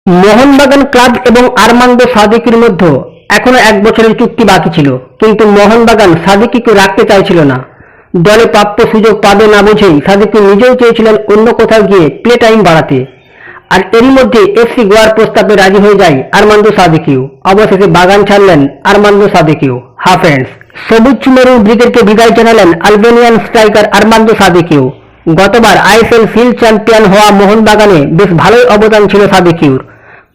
Mohun Bagan club এবং Armando সাদিকির মধ্যে এখনো 1 বছরের চুক্তি বাকি ছিল, কিন্তু মোহনবাগান সাদিকিকে রাখতে চাইছিল না। দলে প্রাপ্য সুযোগ পাবে না বুঝেই সাদিকি নিজেও চেয়েছিলেন অন্য কোথাও গিয়ে প্লে টাইম বাড়াতে। আর এরই মধ্যে এফসি গোয়ার প্রস্তাবে রাজি হয়ে যায় আর্মান্দো সাদিকিও। অবশেষে বাগান ছাড়লেন আর্মান্দো সাদিকিও। ফ্রেন্ডস, সবুজ মেরুন ব্রিগেডকে বিদায় জানালেন আলবেনিয়ান স্ট্রাইকার আর্মান্দো সাদিকিও। গতবার আইএসএল ফিল্ড চ্যাম্পিয়ন হওয়া মোহনবাগানে বেশ ভালোই অবদান ছিল সাদিকিওর।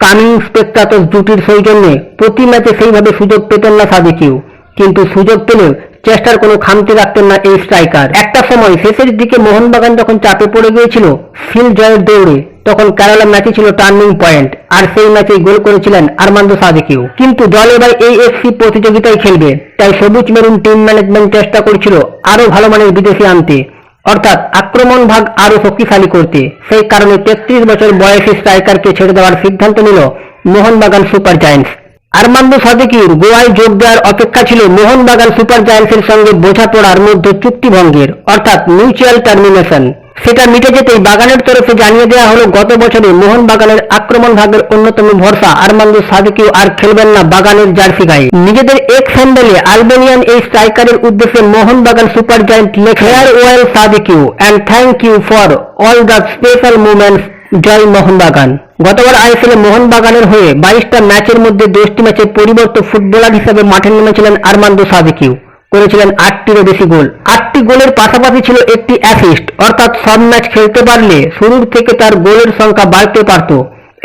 কামিং স্পেক্টাটস জুটির সৌজন্যে প্রতি ম্যাচে সেইভাবে সুযোগ পেতেন না সাদিকিও, কিন্তু সুযোগ পেলেও চেষ্টার কোনো খামতি রাখতেন না এই স্ট্রাইকার। একটা সময় শেষের দিকে মোহনবাগান যখন চাপে পড়ে গিয়েছিল ফিল্ড জয়ের দৌড়ে, তখন কেরালা ম্যাচই ছিল টার্নিং পয়েন্ট, আর সেই ম্যাচেই গোল করেছিলেন আর্মান্দো সাদিকিও। কিন্তু দল এবার এই এফসি প্রতিযোগিতায় খেলবে, তাই সবুজ মেরুন টিম ম্যানেজমেন্ট চেষ্টা করছিল আরো ভালো মানের বিদেশি আনতে, অর্থাৎ আক্রমণ ভাগ আরো শক্তিশালী করতে। সেই কারণে 33 বছর বয়সী স্ট্রাইকারকে ছেড়ে দেওয়ার সিদ্ধান্ত নিল মোহনবাগান সুপার জায়ান্টস। আর্মান্দো সাদিকির গোয়ায় যোগ দেওয়ার অপেক্ষা ছিল মোহনবাগান সুপার জায়ান্টসের সঙ্গে বোঝাপড়ার মধ্যে চুক্তিভঙ্গের, অর্থাৎ মিউচুয়াল টার্মিনেশন। সেটা মিটে যেতেই বাগানের তরফে জানিয়ে দেওয়া হলো গত বছরে মোহনবাগানের আক্রমণ ভাগের অন্যতম ভরসা আর্মান্দো সাদিকিও আর খেলবেন না বাগানের জার্সি গায়ে। নিজেদের এক্স হ্যান্ডেলে আলবেনিয়ান এই স্ট্রাইকারের উদ্দেশ্যে মোহনবাগান সুপার জায়ান্ট লেখে, farewell Sadiku and thank you for all the special moments, জয় মোহনবাগান। গতবার আইএসএলে মোহনবাগানের হয়ে 22টা ম্যাচের মধ্যে 10টি ম্যাচে পরিবর্তিত ফুটবলার হিসেবে মাঠে নেমেছিলেন আর্মান্দো সাদিকিও। করেছিলেন 8টিরও বেশি গোল। 8টি গোলের পাশাপাশি ছিল একটি অ্যাসিস্ট, অর্থাৎ সব ম্যাচ খেলতে পারলে শুরুর থেকে তার গোলের সংখ্যা বাড়তে পারত।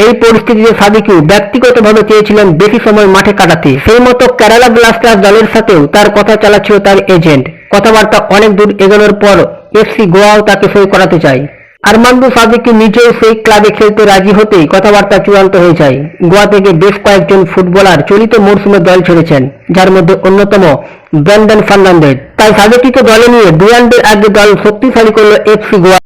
এই পরিস্থিতিতে সাদিকিও ব্যক্তিগতভাবে চেয়েছিলেন বেশি সময় মাঠে কাটাতে। সেই মতো কেরালা ব্লাস্টার্স দলের সাথেও তার কথা চালাচ্ছিল তার এজেন্ট। কথাবার্তা অনেক দূর এগোনোর পর এফসি গোয়াও তাকে সই করাতে চায়। আর্মান্দো সাদিকি নিজেও সেই ক্লাবে খেলতে রাজি হতেই কথাবার্তা চূড়ান্ত হয়ে যায়। গোয়া থেকে বেশ কয়েকজন ফুটবলার চলিত মরশুমে দল ছেড়েছেন, যার মধ্যে অন্যতম ব্র্যান্ডন ফার্নান্দেজ। তাই সাদিকিকে দলে নিয়ে ডুরান্ডের আগে দল শক্তিশালী করল এফসি গোয়া।